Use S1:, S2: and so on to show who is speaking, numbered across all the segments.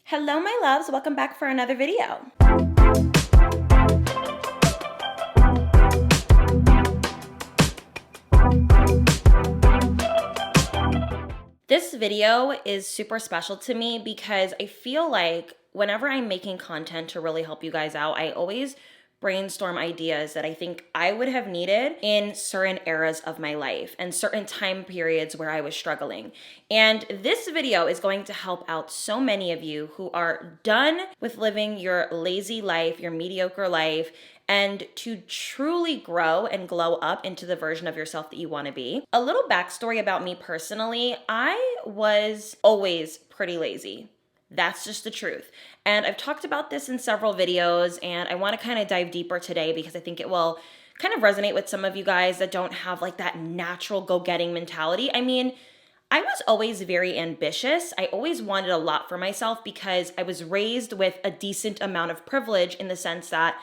S1: Hello, my loves. Welcome back for another video. This video is super special to me because I feel like whenever I'm making content to really help you guys out, I always brainstorm ideas that I think I would have needed in certain eras of my life and certain time periods where I was struggling. And this video is going to help out so many of you who are done with living your lazy life, your mediocre life, and to truly grow and glow up into the version of yourself that you want to be. A little backstory about me personally, I was always pretty lazy. That's just the truth. And I've talked about this in several videos, and I want to kind of dive deeper today because I think it will kind of resonate with some of you guys that don't have like that natural go-getting mentality. I mean, I was always very ambitious. I always wanted a lot for myself because I was raised with a decent amount of privilege in the sense that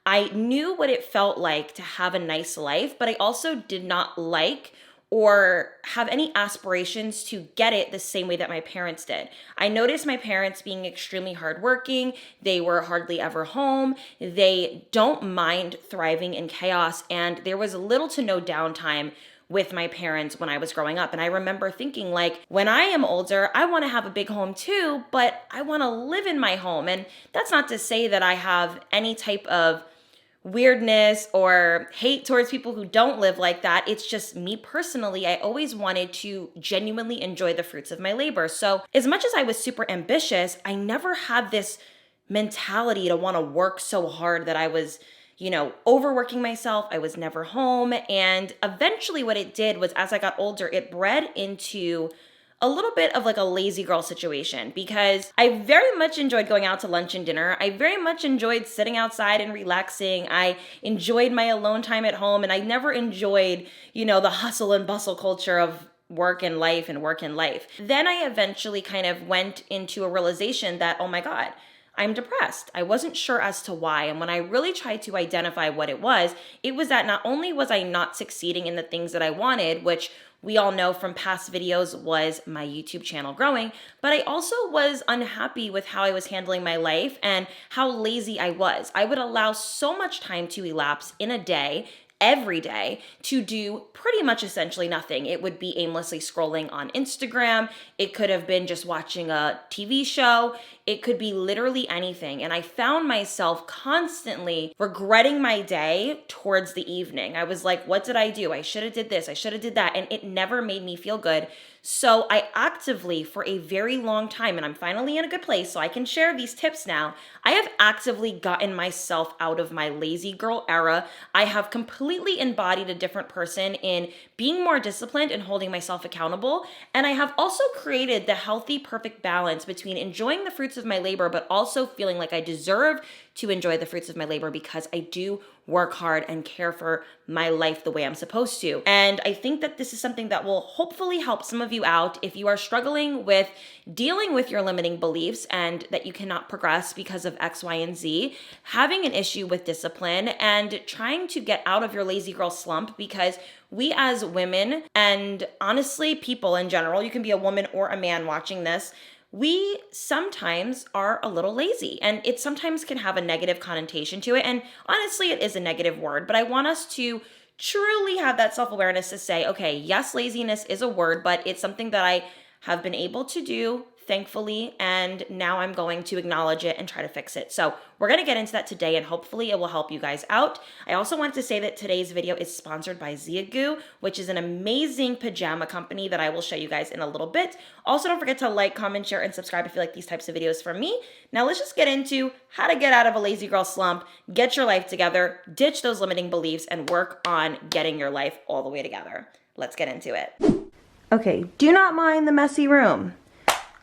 S1: I knew what it felt like to have a nice life, but I also did not like or have any aspirations to get it the same way that my parents did. I noticed my parents being extremely hardworking. They were hardly ever home. They don't mind thriving in chaos, and there was little to no downtime with my parents when I was growing up. And I remember thinking, like, when I am older, I want to have a big home too, but I want to live in my home. And that's not to say that I have any type of weirdness or hate towards people who don't live like that. It's just me personally, I always wanted to genuinely enjoy the fruits of my labor. So as much as I was super ambitious, I never had this mentality to want to work so hard that I was, overworking myself. I was never home. And eventually what it did was, as I got older, it bred into a little bit of like a lazy girl situation because I very much enjoyed going out to lunch and dinner. I very much enjoyed sitting outside and relaxing. I enjoyed my alone time at home, and I never enjoyed, the hustle and bustle culture of work and life and work and life. Then I eventually kind of went into a realization that, oh my God, I'm depressed. I wasn't sure as to why. And when I really tried to identify what it was that not only was I not succeeding in the things that I wanted, which we all know from past videos was my YouTube channel growing, but I also was unhappy with how I was handling my life and how lazy I was. I would allow so much time to elapse in a day, every day, to do pretty much essentially nothing. It would be aimlessly scrolling on Instagram. It could have been just watching a TV show. It could be literally anything. And I found myself constantly regretting my day towards the evening. I was like, what did I do? I should have did this. I should have did that. And it never made me feel good. So I actively, for a very long time, and I'm finally in a good place so I can share these tips now, I have actively gotten myself out of my lazy girl era. I have completely embodied a different person in being more disciplined and holding myself accountable. And I have also created the healthy, perfect balance between enjoying the fruits of my labor, but also feeling like I deserve to enjoy the fruits of my labor because I do work hard and care for my life the way I'm supposed to. And I think that this is something that will hopefully help some of you out if you are struggling with dealing with your limiting beliefs and that you cannot progress because of X, Y, and Z, having an issue with discipline and trying to get out of your lazy girl slump, because we as women, and honestly people in general, you can be a woman or a man watching this, we sometimes are a little lazy, and it sometimes can have a negative connotation to it. And honestly, it is a negative word, but I want us to truly have that self-awareness to say, okay, yes, laziness is a word, but it's something that I have been able to do, thankfully, and now I'm going to acknowledge it and try to fix it. So we're going to get into that today, and hopefully it will help you guys out. I also want to say that today's video is sponsored by Ziagoo, which is an amazing pajama company that I will show you guys in a little bit. Also, don't forget to like, comment, share, and subscribe if you like these types of videos from me. Now let's just get into how to get out of a lazy girl slump, get your life together, ditch those limiting beliefs, and work on getting your life all the way together. Let's get into it. Okay, do not mind the messy room.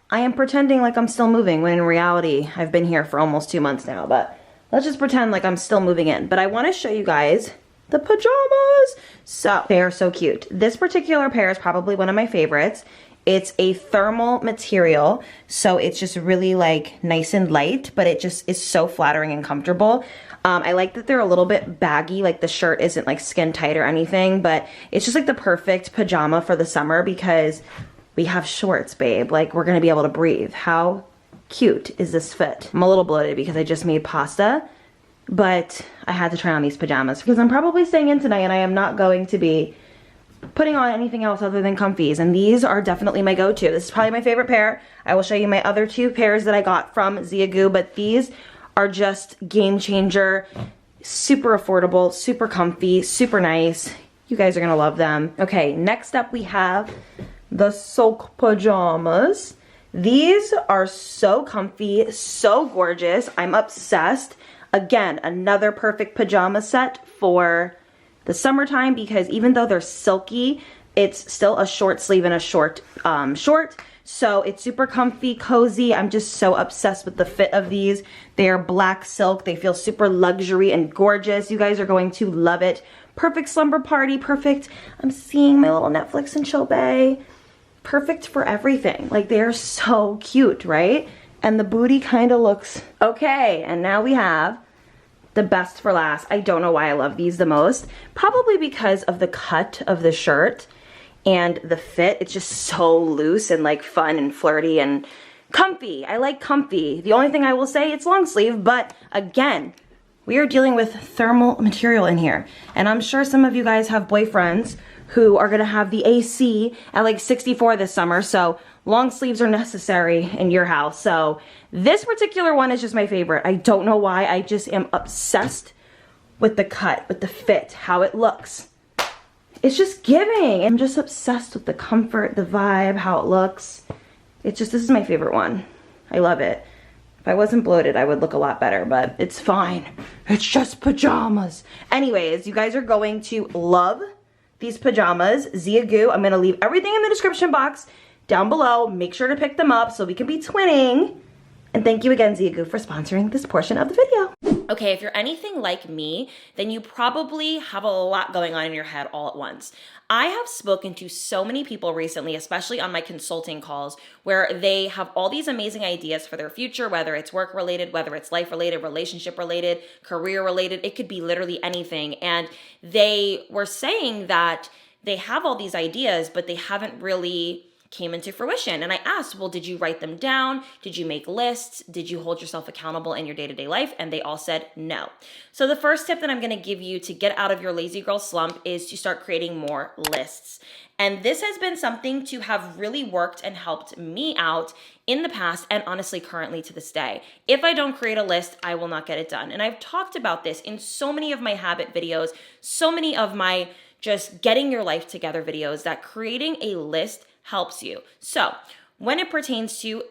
S1: I am pretending like I'm still moving when in reality I've been here for almost 2 months now, but let's just pretend like I'm still moving in. But I want to show you guys the pajamas. So they are so cute. This particular pair is probably one of my favorites. It's a thermal material, so it's just really like nice and light, but it just is so flattering and comfortable. I like that they're a little bit baggy, like the shirt isn't like skin tight or anything, but it's just like the perfect pajama for the summer because we have shorts, babe. Like, we're gonna be able to breathe. How cute is this fit? I'm a little bloated because I just made pasta, but I had to try on these pajamas because I'm probably staying in tonight and I am not going to be putting on anything else other than comfies, and these are definitely my go-to. This is probably my favorite pair. I will show you my other two pairs that I got from Ziagoo, but these are just game changer, super affordable, super comfy, super nice. You guys are gonna love them. Okay, next up we have the Silk pajamas. These are so comfy, so gorgeous. I'm obsessed. Again, another perfect pajama set for the summertime because even though they're silky, it's still a short sleeve and a short short. So it's super comfy, cozy. I'm just so obsessed with the fit of these. They are black silk. They feel super luxury and gorgeous. You guys are going to love it. Perfect slumber party, perfect. I'm seeing my little Netflix and chill bay. Perfect for everything. Like, they're so cute, right? And the booty kind of looks okay. And now we have the best for last. I don't know why I love these the most. Probably because of the cut of the shirt and the fit. It's just so loose and like fun and flirty and comfy. I like comfy. The only thing I will say, it's long sleeve, but again, we are dealing with thermal material in here. And I'm sure some of you guys have boyfriends who are gonna have the AC at like 64 this summer, so long sleeves are necessary in your house. So this particular one is just my favorite. I don't know why, I just am obsessed with the cut, with the fit, how it looks. It's just giving. I'm just obsessed with the comfort, the vibe, how it looks. It's just, this is my favorite one. I love it. If I wasn't bloated, I would look a lot better, but it's fine. It's just pajamas. Anyways, you guys are going to love these pajamas. Ziagoo, I'm gonna leave everything in the description box down below. Make sure to pick them up so we can be twinning. And thank you again, Ziagoo, for sponsoring this portion of the video. Okay, if you're anything like me, then you probably have a lot going on in your head all at once. I have spoken to so many people recently, especially on my consulting calls, where they have all these amazing ideas for their future, whether it's work related, whether it's life related, relationship related, career related, it could be literally anything. And they were saying that they have all these ideas, but they haven't really came into fruition. And I asked, well, did you write them down? Did you make lists? Did you hold yourself accountable in your day-to-day life? And they all said no. So the first tip that I'm going to give you to get out of your lazy girl slump is to start creating more lists. And this has been something to have really worked and helped me out in the past and honestly currently to this day. If I don't create a list, I will not get it done. And I've talked about this in so many of my habit videos, so many of my just getting your life together videos, that creating a list helps you. So when it pertains to,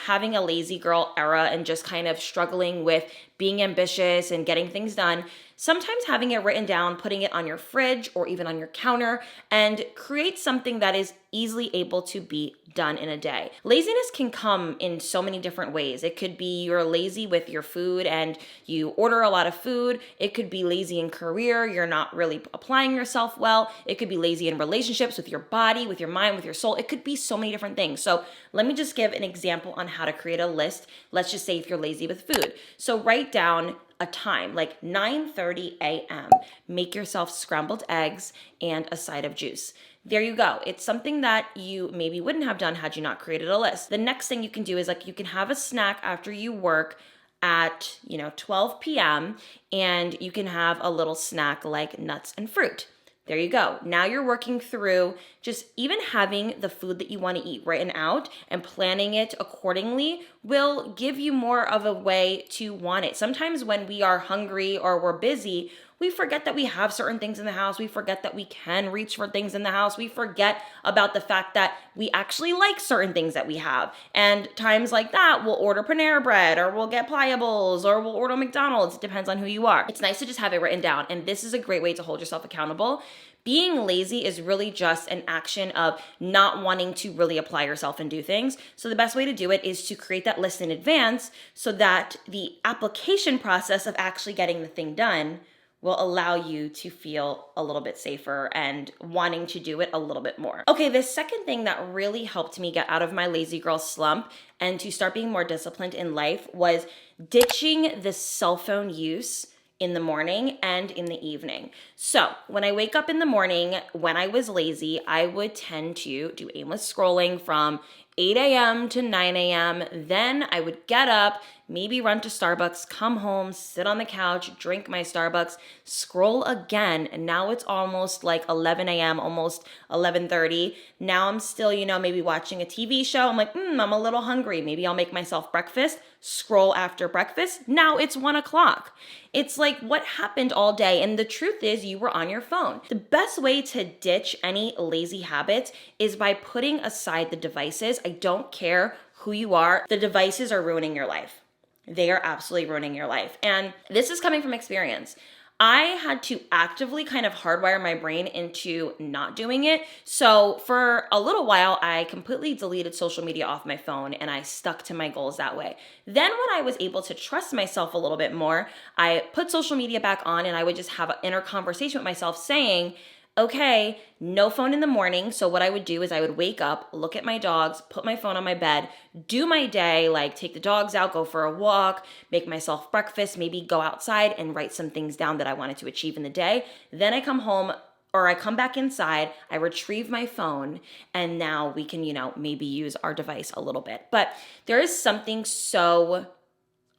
S1: having a lazy girl era and just kind of struggling with being ambitious and getting things done, sometimes having it written down, putting it on your fridge or even on your counter, and create something that is easily able to be done in a day. Laziness can come in so many different ways. It could be you're lazy with your food and you order a lot of food. It could be lazy in career. You're not really applying yourself well. It could be lazy in relationships with your body, with your mind, with your soul. It could be so many different things. So let me just give an example on how to create a list. Let's just say if you're lazy with food. So write down a time, like 9:30 a.m. Make yourself scrambled eggs and a side of juice. There you go. It's something that you maybe wouldn't have done had you not created a list. The next thing you can do is you can have a snack after you work at 12 p.m. and you can have a little snack like nuts and fruit. There you go. Now you're working through just even having the food that you want to eat written out and planning it accordingly will give you more of a way to want it. Sometimes when we are hungry or we're busy, we forget that we have certain things in the house. We forget that we can reach for things in the house. We forget about the fact that we actually like certain things that we have. And times like that, we'll order Panera Bread or we'll get Pliables or we'll order McDonald's. It depends on who you are. It's nice to just have it written down. And this is a great way to hold yourself accountable. Being lazy is really just an action of not wanting to really apply yourself and do things. So the best way to do it is to create that list in advance so that the application process of actually getting the thing done will allow you to feel a little bit safer and wanting to do it a little bit more. Okay, the second thing that really helped me get out of my lazy girl slump and to start being more disciplined in life was ditching the cell phone use in the morning and in the evening. So when I wake up in the morning, when I was lazy, I would tend to do aimless scrolling from 8 a.m. to 9 a.m. Then I would get up, maybe run to Starbucks, come home, sit on the couch, drink my Starbucks, scroll again. And now it's almost like 11 a.m., almost 11:30. Now I'm still, maybe watching a TV show. I'm like, I'm a little hungry. Maybe I'll make myself breakfast, scroll after breakfast. Now it's 1 o'clock. It's like what happened all day. And the truth is you were on your phone. The best way to ditch any lazy habits is by putting aside the devices. I don't care who you are. The devices are ruining your life. They are absolutely ruining your life. And this is coming from experience. I had to actively kind of hardwire my brain into not doing it. So for a little while, I completely deleted social media off my phone and I stuck to my goals that way. Then when I was able to trust myself a little bit more, I put social media back on and I would just have an inner conversation with myself saying, okay, no phone in the morning. So what I would do is I would wake up, look at my dogs, put my phone on my bed, do my day, like take the dogs out, go for a walk, make myself breakfast, maybe go outside and write some things down that I wanted to achieve in the day. Then I come home or I come back inside, I retrieve my phone, and now we can, maybe use our device a little bit. But there is something so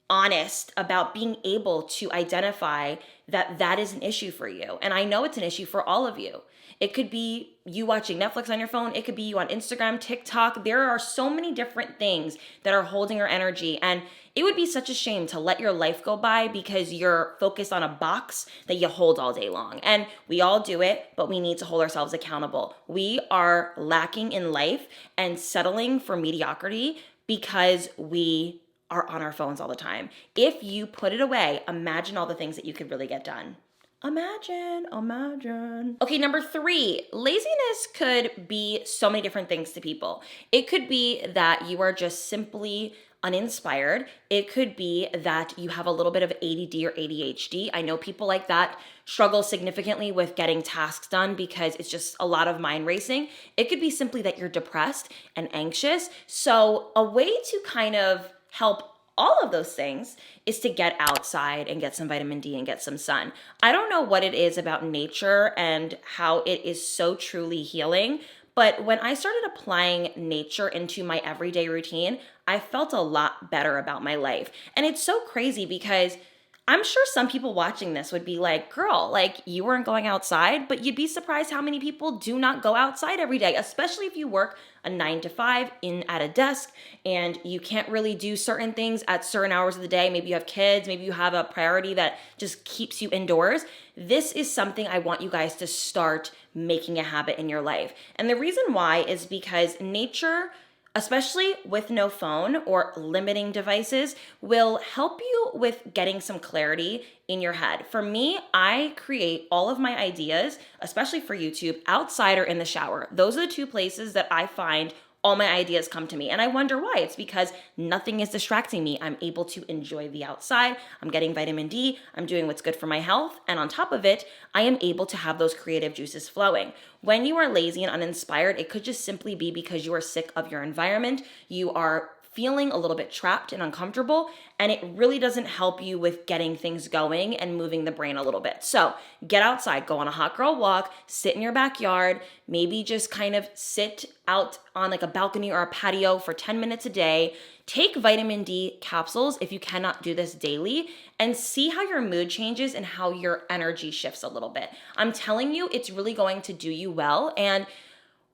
S1: honest about being able to identify that that is an issue for you. And I know it's an issue for all of you. It could be you watching Netflix on your phone. It could be you on Instagram, TikTok. There are so many different things that are holding your energy. And it would be such a shame to let your life go by because you're focused on a box that you hold all day long. And we all do it, but we need to hold ourselves accountable. We are lacking in life and settling for mediocrity because we are on our phones all the time. If you put it away, imagine all the things that you could really get done. Imagine. Okay, number 3, laziness could be so many different things to people. It could be that you are just simply uninspired. It could be that you have a little bit of ADD or ADHD. I know people like that struggle significantly with getting tasks done because it's just a lot of mind racing. It could be simply that you're depressed and anxious. So a way to kind of help all of those things is to get outside and get some vitamin D and get some sun. I don't know what it is about nature and how it is so truly healing, but when I started applying nature into my everyday routine, I felt a lot better about my life. And it's so crazy because I'm sure some people watching this would be like, girl, like you weren't going outside, but you'd be surprised how many people do not go outside every day, especially if you work a 9 to 5 in at a desk and you can't really do certain things at certain hours of the day. Maybe you have kids, maybe you have a priority that just keeps you indoors. This is something I want you guys to start making a habit in your life. And the reason why is because nature, especially with no phone or limiting devices, will help you with getting some clarity in your head. For me, I create all of my ideas, especially for YouTube, outside or in the shower. Those are the 2 places that I find all my ideas come to me. And I wonder why. It's because nothing is distracting me. I'm able to enjoy the outside. I'm getting vitamin D. I'm doing what's good for my health. And on top of it, I am able to have those creative juices flowing. When you are lazy and uninspired, it could just simply be because you are sick of your environment. You are feeling a little bit trapped and uncomfortable, and it really doesn't help you with getting things going and moving the brain a little bit. So get outside, go on a hot girl walk, sit in your backyard, maybe just kind of sit out on like a balcony or a patio for 10 minutes a day. Take vitamin D capsules if you cannot do this daily, and see how your mood changes and how your energy shifts a little bit. I'm telling you, it's really going to do you well. And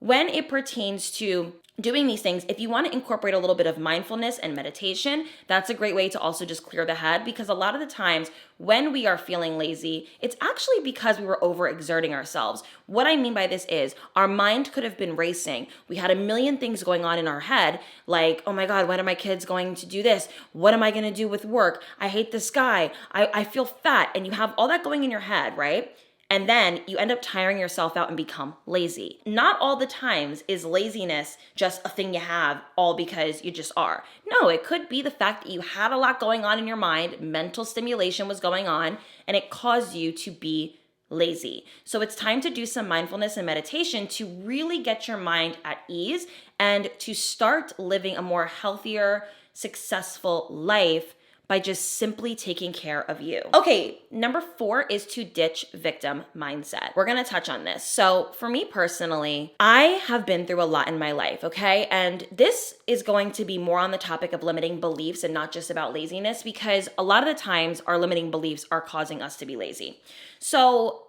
S1: when it pertains to doing these things, if you want to incorporate a little bit of mindfulness and meditation, that's a great way to also just clear the head, because a lot of the times when we are feeling lazy, it's actually because we were overexerting ourselves. What I mean by this is our mind could have been racing. We had a million things going on in our head, like, oh my God, when are my kids going to do this? What am I going to do with work? I hate this guy. I feel fat. And you have all that going in your head, right? And then you end up tiring yourself out and become lazy. Not all the times is laziness just a thing you have all because you just are. No, it could be the fact that you had a lot going on in your mind, mental stimulation was going on, and it caused you to be lazy. So it's time to do some mindfulness and meditation to really get your mind at ease and to start living a more healthier, successful life by just simply taking care of you. Okay, number 4 is to ditch victim mindset. We're gonna touch on this. So for me personally, I have been through a lot in my life, okay? And this is going to be more on the topic of limiting beliefs and not just about laziness, because a lot of the times our limiting beliefs are causing us to be lazy. So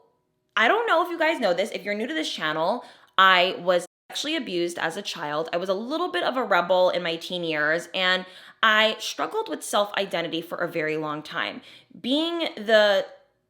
S1: I don't know if you guys know this. If you're new to this channel, I was sexually abused as a child. I was a little bit of a rebel in my teen years, and I struggled with self-identity for a very long time. Being the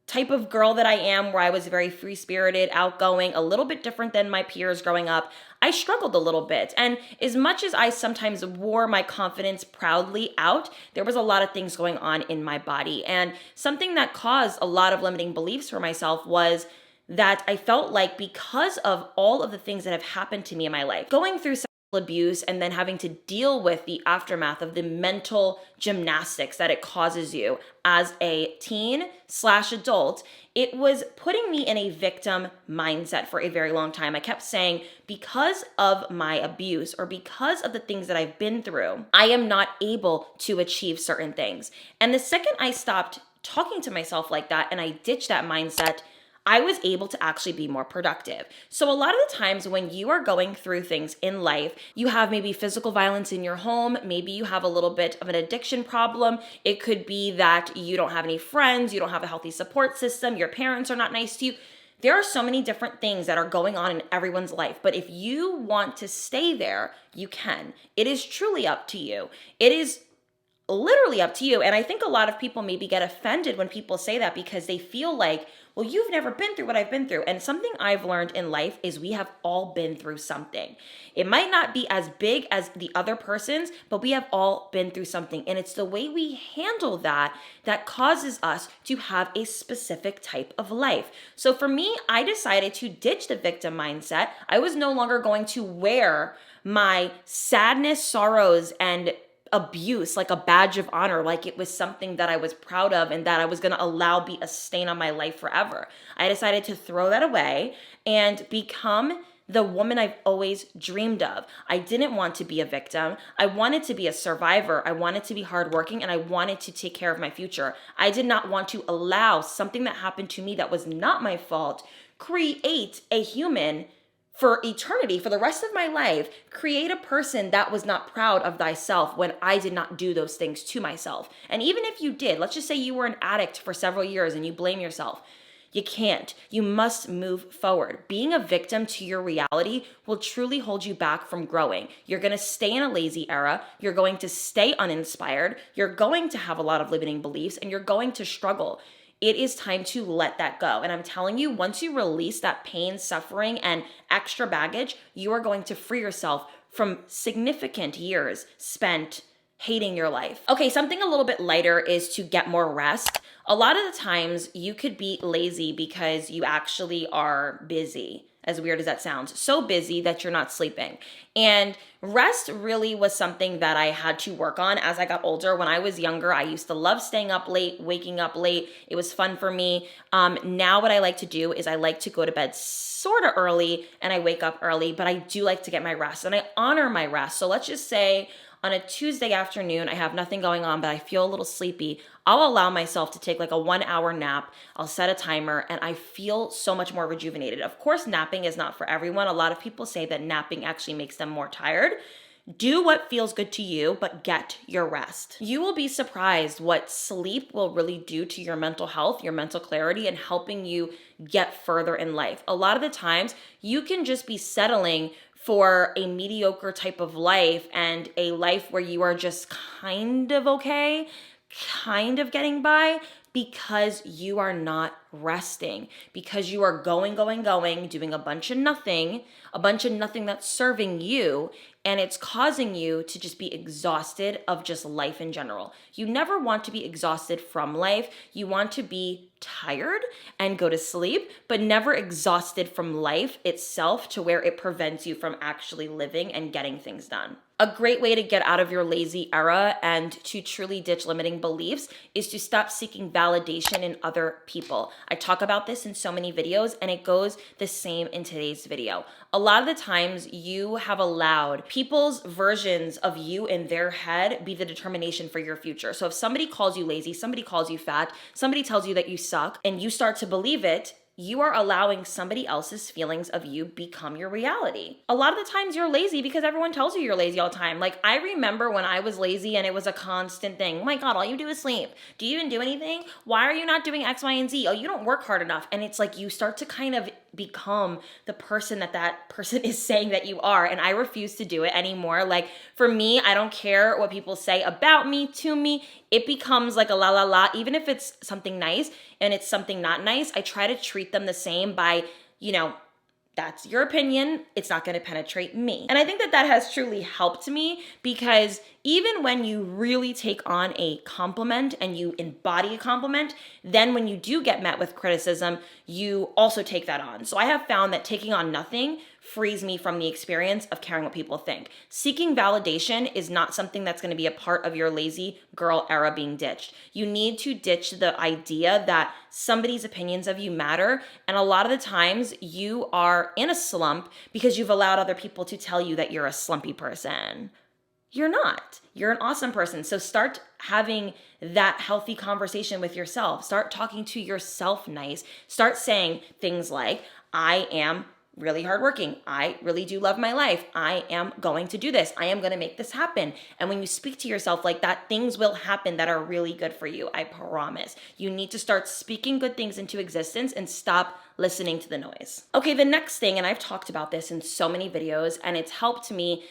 S1: type of girl that I am, where I was very free-spirited, outgoing, a little bit different than my peers growing up, I struggled a little bit. And as much as I sometimes wore my confidence proudly out, there was a lot of things going on in my body. And something that caused a lot of limiting beliefs for myself was that I felt like, because of all of the things that have happened to me in my life, going through sexual abuse and then having to deal with the aftermath of the mental gymnastics that it causes you as a teen/adult, it was putting me in a victim mindset for a very long time. I kept saying, because of my abuse or because of the things that I've been through, I am not able to achieve certain things. And the second I stopped talking to myself like that and I ditched that mindset, I was able to actually be more productive. So a lot of the times when you are going through things in life, you have maybe physical violence in your home, maybe you have a little bit of an addiction problem. It could be that you don't have any friends, you don't have a healthy support system, your parents are not nice to you. There are so many different things that are going on in everyone's life, but if you want to stay there, you can. It is truly up to you. It is literally up to you. And I think a lot of people maybe get offended when people say that, because they feel like, well, you've never been through what I've been through. And something I've learned in life is we have all been through something. It might not be as big as the other person's, but we have all been through something. And it's the way we handle that that causes us to have a specific type of life. So for me, I decided to ditch the victim mindset. I was no longer going to wear my sadness, sorrows, and abuse like a badge of honor, like it was something that I was proud of and that I was going to allow be a stain on my life forever. I decided to throw that away and become the woman I've always dreamed of. I didn't want to be a victim. I wanted to be a survivor. I wanted to be hardworking, and I wanted to take care of my future. I did not want to allow something that happened to me that was not my fault create a human for eternity, for the rest of my life, create a person that was not proud of thyself when I did not do those things to myself. And even if you did, let's just say you were an addict for several years and you blame yourself, you can't. You must move forward. Being a victim to your reality will truly hold you back from growing. You're going to stay in a lazy era. You're going to stay uninspired. You're going to have a lot of limiting beliefs, and you're going to struggle. It is time to let that go. And I'm telling you, once you release that pain, suffering, and extra baggage, you are going to free yourself from significant years spent hating your life. Okay, something a little bit lighter is to get more rest. A lot of the times you could be lazy because you actually are busy. As weird as that sounds, so busy that you're not sleeping. And rest really was something that I had to work on as I got older. When I was younger, I used to love staying up late, waking up late. It was fun for me. Now what I like to do is I like to go to bed sort of early and I wake up early, but I do like to get my rest and I honor my rest. So let's just say on a Tuesday afternoon, I have nothing going on, but I feel a little sleepy. I'll allow myself to take like a 1-hour nap. I'll set a timer and I feel so much more rejuvenated. Of course, napping is not for everyone. A lot of people say that napping actually makes them more tired. Do what feels good to you, but get your rest. You will be surprised what sleep will really do to your mental health, your mental clarity, and helping you get further in life. A lot of the times, you can just be settling for a mediocre type of life and a life where you are just kind of okay, kind of getting by, because you are not resting, because you are going, doing a bunch of nothing that's serving you, and it's causing you to just be exhausted of just life in general. You never want to be exhausted from life. You want to be tired and go to sleep, but never exhausted from life itself to where it prevents you from actually living and getting things done. A great way to get out of your lazy era and to truly ditch limiting beliefs is to stop seeking validation in other people. I talk about this in so many videos, and it goes the same in today's video. A lot of the times you have allowed people's versions of you in their head be the determination for your future. So if somebody calls you lazy, somebody calls you fat, somebody tells you that you suck, and you start to believe it, you are allowing somebody else's feelings of you become your reality. A lot of the times you're lazy because everyone tells you you're lazy all the time. Like, I remember when I was lazy and it was a constant thing. Oh my God, all you do is sleep. Do you even do anything? Why are you not doing X, Y, and Z? Oh, you don't work hard enough. And it's like you start to kind of become the person that person is saying that you are. And I refuse to do it anymore. Like, for me, I don't care what people say about me, to me. It becomes like a la la la. Even if it's something nice and it's something not nice, I try to treat them the same by, that's your opinion. It's not going to penetrate me. And I think that has truly helped me, because even when you really take on a compliment and you embody a compliment, then when you do get met with criticism, you also take that on. So I have found that taking on nothing frees me from the experience of caring what people think. Seeking validation is not something that's going to be a part of your lazy girl era being ditched. You need to ditch the idea that somebody's opinions of you matter. And a lot of the times you are in a slump because you've allowed other people to tell you that you're a slumpy person. You're not. You're an awesome person. So start having that healthy conversation with yourself. Start talking to yourself nice. Start saying things like, I am really hardworking. I really do love my life. I am going to do this. I am going to make this happen. And when you speak to yourself like that, things will happen that are really good for you. I promise. You need to start speaking good things into existence and stop listening to the noise. Okay, the next thing, and I've talked about this in so many videos, and it's helped me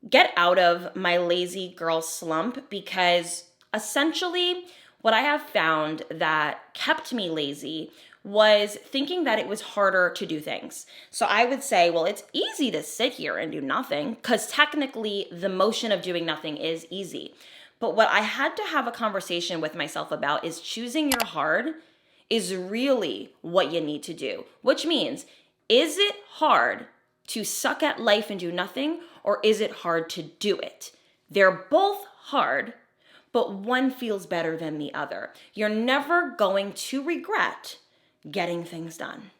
S1: get out of my lazy girl slump, because essentially what I have found that kept me lazy was thinking that it was harder to do things. So I would say, well, it's easy to sit here and do nothing, because technically the motion of doing nothing is easy. But what I had to have a conversation with myself about is choosing your hard is really what you need to do, which means, is it hard to suck at life and do nothing, or is it hard to do it? They're both hard, but one feels better than the other. You're never going to regret getting things done,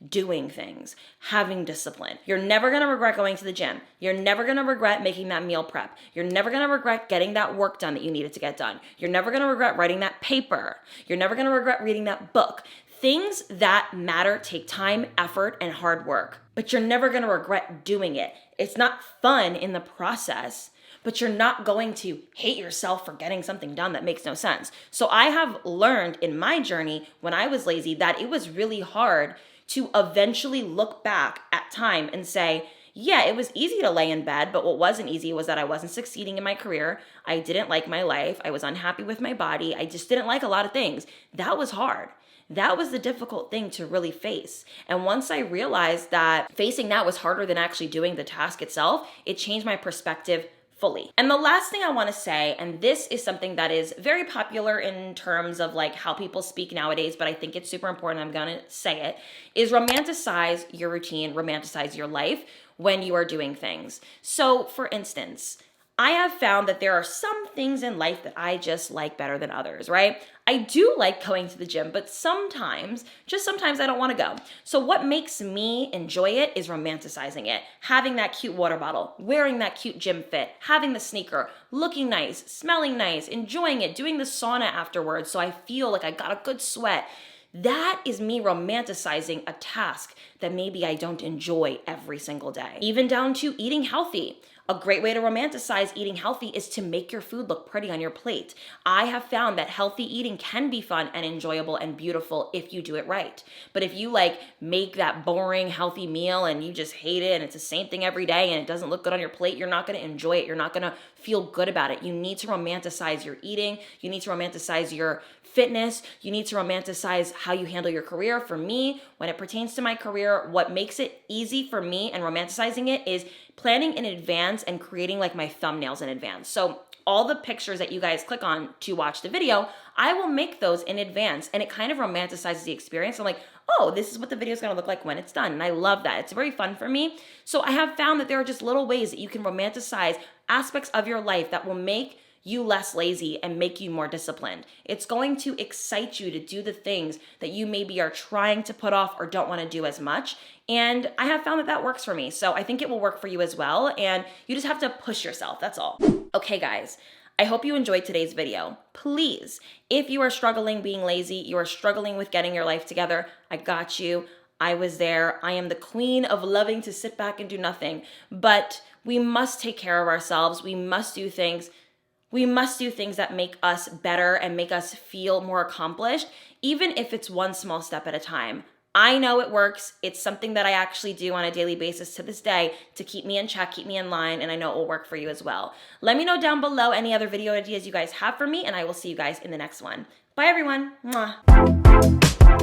S1: doing things, having discipline. You're never going to regret going to the gym. You're never going to regret making that meal prep. You're never going to regret getting that work done that you needed to get done. You're never going to regret writing that paper. You're never going to regret reading that book. Things that matter take time, effort, and hard work, but you're never going to regret doing it. It's not fun in the process, but you're not going to hate yourself for getting something done that makes no sense. So I have learned in my journey when I was lazy that it was really hard to eventually look back at time and say, yeah, it was easy to lay in bed, but what wasn't easy was that I wasn't succeeding in my career. I didn't like my life. I was unhappy with my body. I just didn't like a lot of things. That was hard. That was the difficult thing to really face. And once I realized that facing that was harder than actually doing the task itself, it changed my perspective fully. And the last thing I want to say, and this is something that is very popular in terms of like how people speak nowadays, but I think it's super important, I'm going to say it, is romanticize your routine, romanticize your life when you are doing things. So for instance, I have found that there are some things in life that I just like better than others, right? I do like going to the gym, but sometimes, just sometimes I don't want to go. So what makes me enjoy it is romanticizing it. Having that cute water bottle, wearing that cute gym fit, having the sneaker, looking nice, smelling nice, enjoying it, doing the sauna afterwards so I feel like I got a good sweat. That is me romanticizing a task that maybe I don't enjoy every single day. Even down to eating healthy. A great way to romanticize eating healthy is to make your food look pretty on your plate. I have found that healthy eating can be fun and enjoyable and beautiful if you do it right. But if you like make that boring healthy meal and you just hate it and it's the same thing every day and it doesn't look good on your plate, you're not going to enjoy it. You're not going to feel good about it. You need to romanticize your eating. You need to romanticize your fitness. You need to romanticize how you handle your career. For me, when it pertains to my career, what makes it easy for me and romanticizing it is planning in advance and creating like my thumbnails in advance. So all the pictures that you guys click on to watch the video, I will make those in advance, and it kind of romanticizes the experience. I'm like, oh, this is what the video is going to look like when it's done. And I love that. It's very fun for me. So I have found that there are just little ways that you can romanticize aspects of your life that will make you less lazy and make you more disciplined. It's going to excite you to do the things that you maybe are trying to put off or don't want to do as much. And I have found that that works for me. So I think it will work for you as well. And you just have to push yourself. That's all. Okay, guys. I hope you enjoyed today's video. Please, if you are struggling being lazy, you are struggling with getting your life together, I got you. I was there. I am the queen of loving to sit back and do nothing. But we must take care of ourselves. We must do things that make us better and make us feel more accomplished, even if it's one small step at a time. I know it works. It's something that I actually do on a daily basis to this day to keep me in check, keep me in line, and I know it will work for you as well. Let me know down below any other video ideas you guys have for me, and I will see you guys in the next one. Bye, everyone. Mwah.